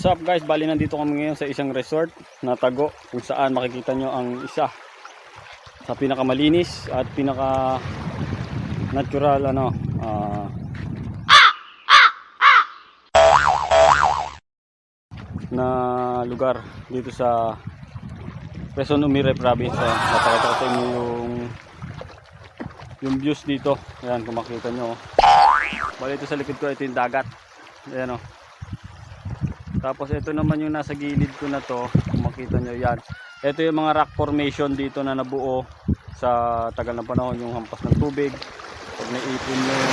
What's up guys, bali nandito kami ngayon sa isang resort na tago kung saan makikita nyo ang isa sa pinakamalinis at pinaka natural na lugar dito sa Quezon Umire Province. Napakita ko sa inyo yung views dito. Ayan, kung makita nyo. Bali ito sa likod ko, ito yung dagat. Ayan o. Tapos ito naman yung nasa gilid ko na to, kung makita nyo yan. Ito yung mga rock formation dito na nabuo sa tagal ng panahon, yung hampas ng tubig. Pag naipon yung